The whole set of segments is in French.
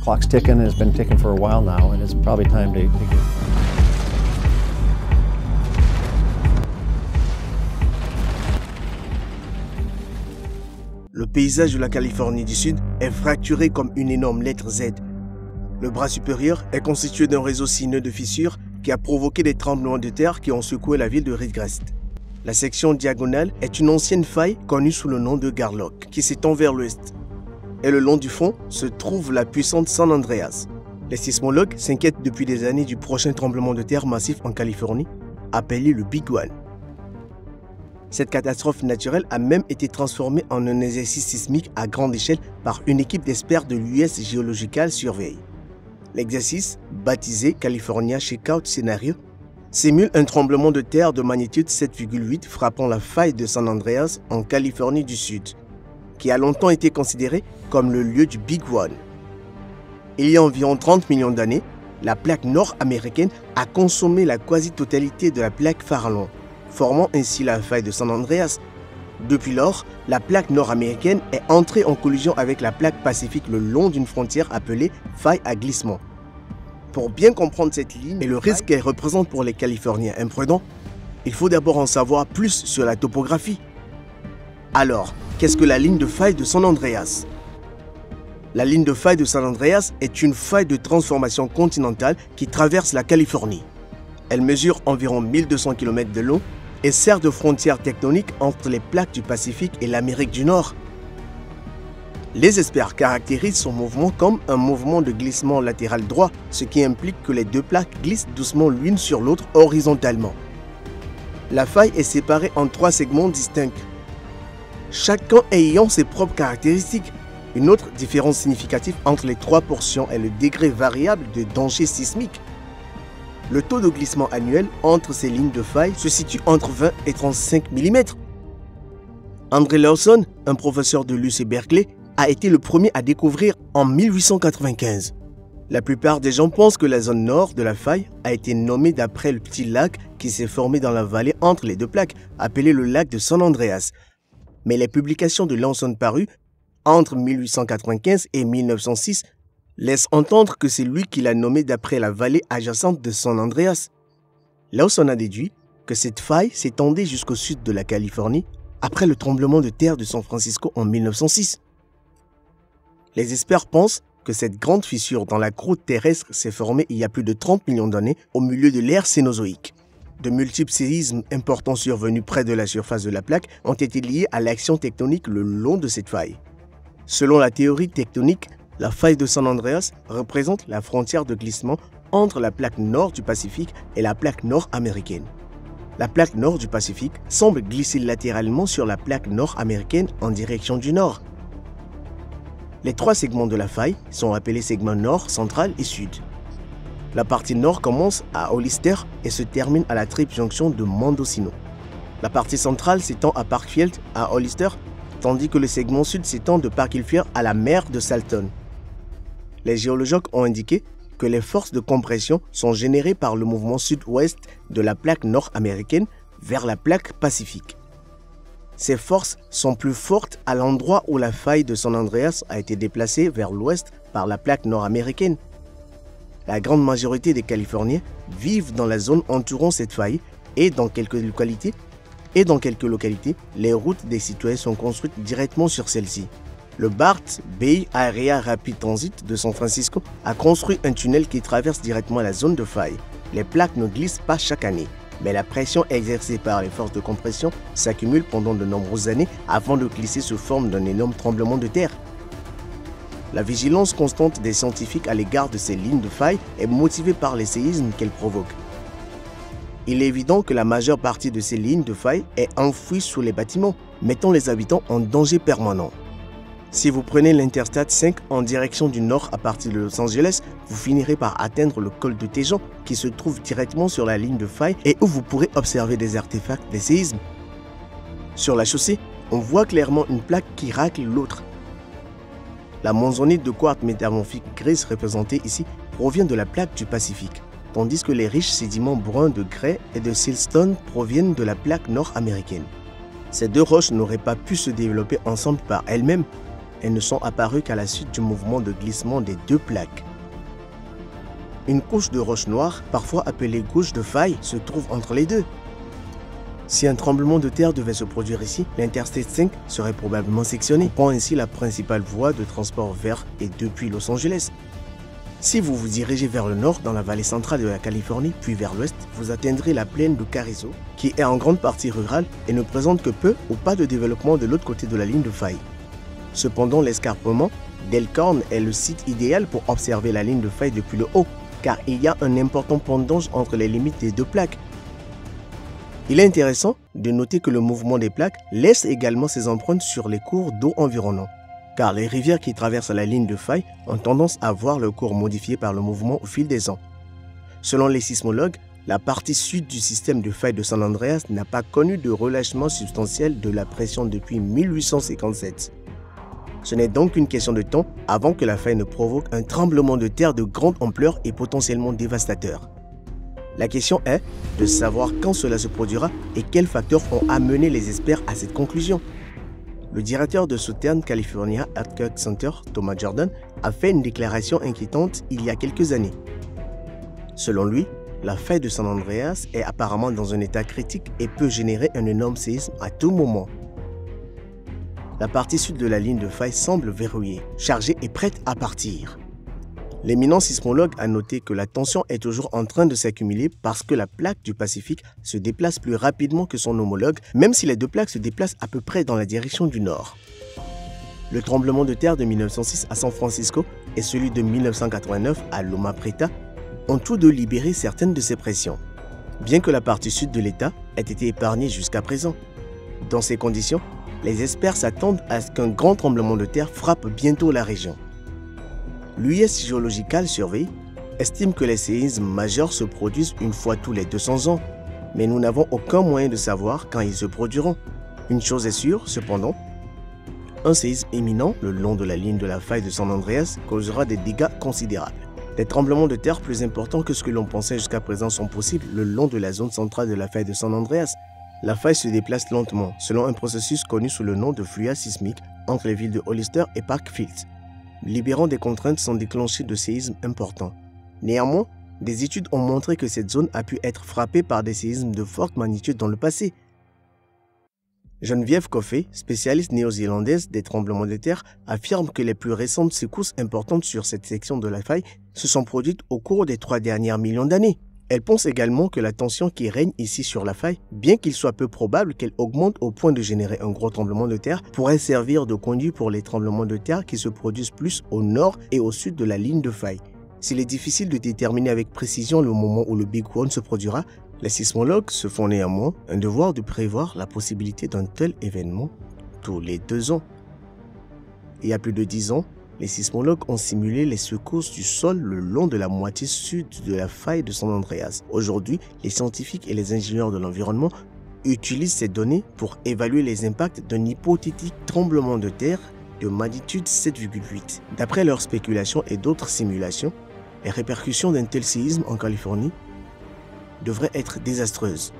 Clock's ticking, and it's been ticking for a while now, and it's probably time to get... Le paysage de la Californie du Sud est fracturé comme une énorme lettre Z. Le bras supérieur est constitué d'un réseau sinueux de fissures qui a provoqué des tremblements de terre qui ont secoué la ville de Ridgecrest. La section diagonale est une ancienne faille connue sous le nom de Garlock, qui s'étend vers l'ouest. Et le long du fond se trouve la puissante San Andreas. Les sismologues s'inquiètent depuis des années du prochain tremblement de terre massif en Californie, appelé le Big One. Cette catastrophe naturelle a même été transformée en un exercice sismique à grande échelle par une équipe d'experts de l'US Geological Survey. L'exercice, baptisé California Shakeout Scenario, simule un tremblement de terre de magnitude 7,8 frappant la faille de San Andreas en Californie du Sud, qui a longtemps été considéré comme le lieu du Big One. Il y a environ 30 millions d'années, la plaque nord-américaine a consommé la quasi-totalité de la plaque Farallon, formant ainsi la faille de San Andreas. Depuis lors, la plaque nord-américaine est entrée en collision avec la plaque pacifique le long d'une frontière appelée faille à glissement. Pour bien comprendre cette ligne et le risque qu'elle représente pour les Californiens imprudents, il faut d'abord en savoir plus sur la topographie. Alors, qu'est-ce que la ligne de faille de San Andreas? La ligne de faille de San Andreas est une faille de transformation continentale qui traverse la Californie. Elle mesure environ 1200 km de long et sert de frontière tectonique entre les plaques du Pacifique et l'Amérique du Nord. Les experts caractérisent son mouvement comme un mouvement de glissement latéral droit, ce qui implique que les deux plaques glissent doucement l'une sur l'autre horizontalement. La faille est séparée en 3 segments distincts, chacun ayant ses propres caractéristiques. Une autre différence significative entre les 3 portions est le degré variable de danger sismique. Le taux de glissement annuel entre ces lignes de faille se situe entre 20 et 35 mm. André Lawson, un professeur de l'UC Berkeley, a été le premier à découvrir en 1895. La plupart des gens pensent que la zone nord de la faille a été nommée d'après le petit lac qui s'est formé dans la vallée entre les deux plaques, appelé le lac de San Andreas. Mais les publications de Lawson parues entre 1895 et 1906 laissent entendre que c'est lui qui l'a nommé d'après la vallée adjacente de San Andreas. Lawson a déduit que cette faille s'étendait jusqu'au sud de la Californie après le tremblement de terre de San Francisco en 1906. Les experts pensent que cette grande fissure dans la croûte terrestre s'est formée il y a plus de 30 millions d'années au milieu de l'ère cénozoïque. De multiples séismes importants survenus près de la surface de la plaque ont été liés à l'action tectonique le long de cette faille. Selon la théorie tectonique, la faille de San Andreas représente la frontière de glissement entre la plaque nord du Pacifique et la plaque nord-américaine. La plaque nord du Pacifique semble glisser latéralement sur la plaque nord-américaine en direction du nord. Les 3 segments de la faille sont appelés segments nord, central et sud. La partie nord commence à Hollister et se termine à la triple jonction de Mendocino. La partie centrale s'étend à Parkfield à Hollister, tandis que le segment sud s'étend de Parkfield à la mer de Salton. Les géologues ont indiqué que les forces de compression sont générées par le mouvement sud-ouest de la plaque nord-américaine vers la plaque pacifique. Ces forces sont plus fortes à l'endroit où la faille de San Andreas a été déplacée vers l'ouest par la plaque nord-américaine. La grande majorité des Californiens vivent dans la zone entourant cette faille et dans quelques localités, les routes des citoyens sont construites directement sur celle-ci. Le BART, Bay Area Rapid Transit de San Francisco, a construit un tunnel qui traverse directement la zone de faille. Les plaques ne glissent pas chaque année, mais la pression exercée par les forces de compression s'accumule pendant de nombreuses années avant de glisser sous forme d'un énorme tremblement de terre. La vigilance constante des scientifiques à l'égard de ces lignes de faille est motivée par les séismes qu'elles provoquent. Il est évident que la majeure partie de ces lignes de faille est enfouie sous les bâtiments, mettant les habitants en danger permanent. Si vous prenez l'Interstate 5 en direction du nord à partir de Los Angeles, vous finirez par atteindre le col de Tejon qui se trouve directement sur la ligne de faille et où vous pourrez observer des artefacts des séismes. Sur la chaussée, on voit clairement une plaque qui racle l'autre. La monzonite de quartz métamorphique grise représentée ici provient de la plaque du Pacifique, tandis que les riches sédiments bruns de grès et de siltstone proviennent de la plaque nord-américaine. Ces deux roches n'auraient pas pu se développer ensemble par elles-mêmes. elles ne sont apparues qu'à la suite du mouvement de glissement des deux plaques. Une couche de roche noire, parfois appelée couche de faille, se trouve entre les deux. Si un tremblement de terre devait se produire ici, l'Interstate 5 serait probablement sectionné, coupant ainsi la principale voie de transport vers et depuis Los Angeles. Si vous vous dirigez vers le nord, dans la vallée centrale de la Californie, puis vers l'ouest, vous atteindrez la plaine de Carrizo, qui est en grande partie rurale et ne présente que peu ou pas de développement de l'autre côté de la ligne de faille. Cependant, l'escarpement d'Elkhorn est le site idéal pour observer la ligne de faille depuis le haut, car il y a un important pendage entre les limites des deux plaques. Il est intéressant de noter que le mouvement des plaques laisse également ses empreintes sur les cours d'eau environnants, car les rivières qui traversent la ligne de faille ont tendance à voir leur cours modifié par le mouvement au fil des ans. Selon les sismologues, la partie sud du système de faille de San Andreas n'a pas connu de relâchement substantiel de la pression depuis 1857. Ce n'est donc qu'une question de temps avant que la faille ne provoque un tremblement de terre de grande ampleur et potentiellement dévastateur. La question est de savoir quand cela se produira et quels facteurs ont amené les experts à cette conclusion. Le directeur de Southern California Earthquake Center, Thomas Jordan, a fait une déclaration inquiétante il y a quelques années. Selon lui, la faille de San Andreas est apparemment dans un état critique et peut générer un énorme séisme à tout moment. La partie sud de la ligne de faille semble verrouillée, chargée et prête à partir. L'éminent sismologue a noté que la tension est toujours en train de s'accumuler parce que la plaque du Pacifique se déplace plus rapidement que son homologue, même si les deux plaques se déplacent à peu près dans la direction du nord. Le tremblement de terre de 1906 à San Francisco et celui de 1989 à Loma Prieta ont tous deux libéré certaines de ces pressions, bien que la partie sud de l'État ait été épargnée jusqu'à présent. Dans ces conditions, les experts s'attendent à ce qu'un grand tremblement de terre frappe bientôt la région. L'US Geological Survey estime que les séismes majeurs se produisent une fois tous les 200 ans, mais nous n'avons aucun moyen de savoir quand ils se produiront. Une chose est sûre, cependant, un séisme imminent le long de la ligne de la faille de San Andreas causera des dégâts considérables. Des tremblements de terre plus importants que ce que l'on pensait jusqu'à présent sont possibles le long de la zone centrale de la faille de San Andreas. La faille se déplace lentement, selon un processus connu sous le nom de fluide sismique entre les villes de Hollister et Parkfield, libérant des contraintes sans déclencher de séismes importants. Néanmoins, des études ont montré que cette zone a pu être frappée par des séismes de forte magnitude dans le passé. Geneviève Coffey, spécialiste néo-zélandaise des tremblements de terre, affirme que les plus récentes secousses importantes sur cette section de la faille se sont produites au cours des 3 derniers millions d'années. Elle pense également que la tension qui règne ici sur la faille, bien qu'il soit peu probable qu'elle augmente au point de générer un gros tremblement de terre, pourrait servir de conduit pour les tremblements de terre qui se produisent plus au nord et au sud de la ligne de faille. S'il est difficile de déterminer avec précision le moment où le Big One se produira, les sismologues se font néanmoins un devoir de prévoir la possibilité d'un tel événement tous les 2 ans. Il y a plus de 10 ans, les sismologues ont simulé les secousses du sol le long de la moitié sud de la faille de San Andreas. Aujourd'hui, les scientifiques et les ingénieurs de l'environnement utilisent ces données pour évaluer les impacts d'un hypothétique tremblement de terre de magnitude 7,8. D'après leurs spéculations et d'autres simulations, les répercussions d'un tel séisme en Californie devraient être désastreuses.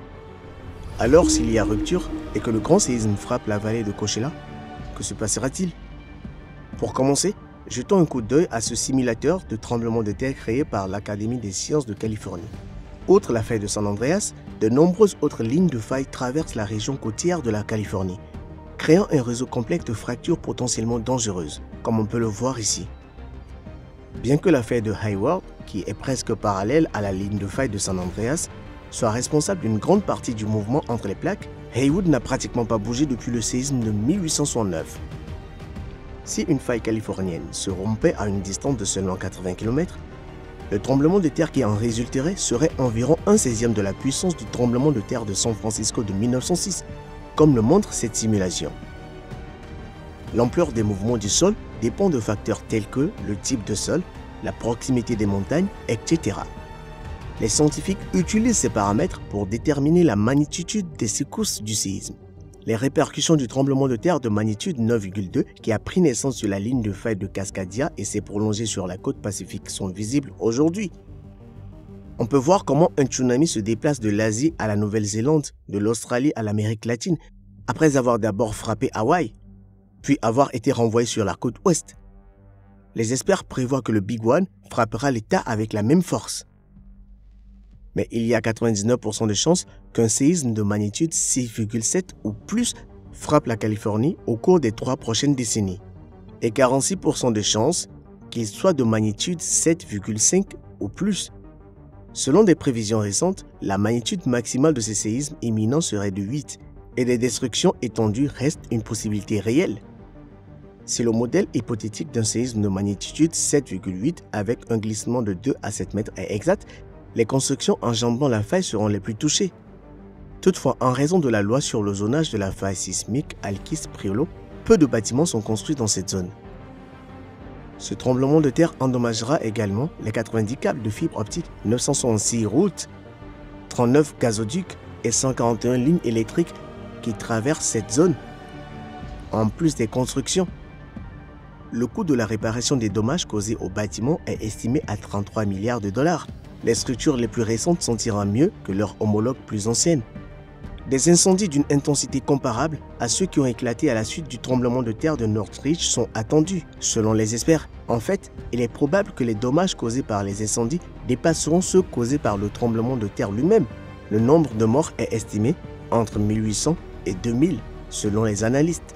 Alors, s'il y a rupture et que le grand séisme frappe la vallée de Coachella, que se passera-t-il? Pour commencer, jetons un coup d'œil à ce simulateur de tremblement de terre créé par l'Académie des sciences de Californie. Outre la faille de San Andreas, de nombreuses autres lignes de faille traversent la région côtière de la Californie, créant un réseau complexe de fractures potentiellement dangereuses, comme on peut le voir ici. Bien que la faille de Hayward, qui est presque parallèle à la ligne de faille de San Andreas, soit responsable d'une grande partie du mouvement entre les plaques, Hayward n'a pratiquement pas bougé depuis le séisme de 1869. Si une faille californienne se rompait à une distance de seulement 80 km, le tremblement de terre qui en résulterait serait environ 1/16 de la puissance du tremblement de terre de San Francisco de 1906, comme le montre cette simulation. L'ampleur des mouvements du sol dépend de facteurs tels que le type de sol, la proximité des montagnes, etc. Les scientifiques utilisent ces paramètres pour déterminer la magnitude des secousses du séisme. Les répercussions du tremblement de terre de magnitude 9,2 qui a pris naissance sur la ligne de faille de Cascadia et s'est prolongé sur la côte pacifique sont visibles aujourd'hui. On peut voir comment un tsunami se déplace de l'Asie à la Nouvelle-Zélande, de l'Australie à l'Amérique latine, après avoir d'abord frappé Hawaï, puis avoir été renvoyé sur la côte ouest. Les experts prévoient que le Big One frappera l'État avec la même force. Mais il y a 99% de chances qu'un séisme de magnitude 6,7 ou plus frappe la Californie au cours des 3 prochaines décennies. Et 46% de chances qu'il soit de magnitude 7,5 ou plus. Selon des prévisions récentes, la magnitude maximale de ces séismes imminents serait de 8 et des destructions étendues restent une possibilité réelle. Si le modèle hypothétique d'un séisme de magnitude 7,8 avec un glissement de 2 à 7 mètres est exact, les constructions enjambant la faille seront les plus touchées. Toutefois, en raison de la loi sur le zonage de la faille sismique Alquis-Priolo, peu de bâtiments sont construits dans cette zone. Ce tremblement de terre endommagera également les 90 câbles de fibre optique, 966 routes, 39 gazoducs et 141 lignes électriques qui traversent cette zone. En plus des constructions, le coût de la réparation des dommages causés aux bâtiments est estimé à 33 milliards de dollars. Les structures les plus récentes s'en tireront mieux que leurs homologues plus anciennes. Des incendies d'une intensité comparable à ceux qui ont éclaté à la suite du tremblement de terre de Northridge sont attendus, selon les experts. En fait, il est probable que les dommages causés par les incendies dépasseront ceux causés par le tremblement de terre lui-même. Le nombre de morts est estimé entre 1800 et 2000, selon les analystes.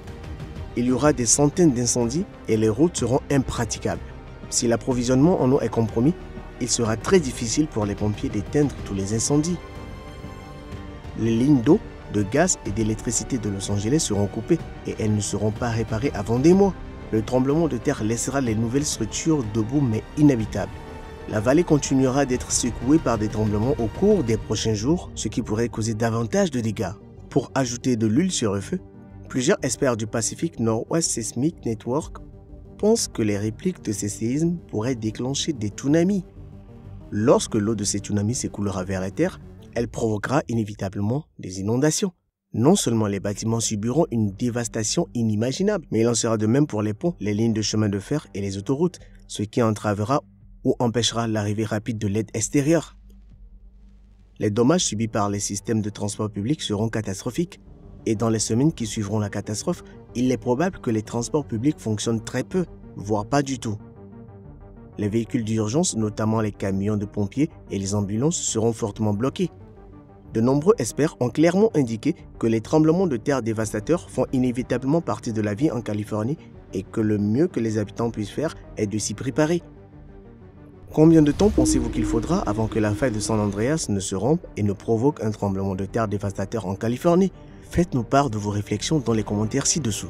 Il y aura des centaines d'incendies et les routes seront impraticables. Si l'approvisionnement en eau est compromis, il sera très difficile pour les pompiers d'éteindre tous les incendies. Les lignes d'eau, de gaz et d'électricité de Los Angeles seront coupées et elles ne seront pas réparées avant des mois. Le tremblement de terre laissera les nouvelles structures debout mais inhabitables. La vallée continuera d'être secouée par des tremblements au cours des prochains jours, ce qui pourrait causer davantage de dégâts. Pour ajouter de l'huile sur le feu, plusieurs experts du Pacific Northwest Seismic Network pensent que les répliques de ces séismes pourraient déclencher des tsunamis. Lorsque l'eau de ces tsunamis s'écoulera vers la terre, elle provoquera inévitablement des inondations. Non seulement les bâtiments subiront une dévastation inimaginable, mais il en sera de même pour les ponts, les lignes de chemin de fer et les autoroutes, ce qui entravera ou empêchera l'arrivée rapide de l'aide extérieure. Les dommages subis par les systèmes de transport public seront catastrophiques, et dans les semaines qui suivront la catastrophe, il est probable que les transports publics fonctionnent très peu, voire pas du tout. Les véhicules d'urgence, notamment les camions de pompiers et les ambulances, seront fortement bloqués. De nombreux experts ont clairement indiqué que les tremblements de terre dévastateurs font inévitablement partie de la vie en Californie et que le mieux que les habitants puissent faire est de s'y préparer. Combien de temps pensez-vous qu'il faudra avant que la faille de San Andreas ne se rompe et ne provoque un tremblement de terre dévastateur en Californie? Faites-nous part de vos réflexions dans les commentaires ci-dessous.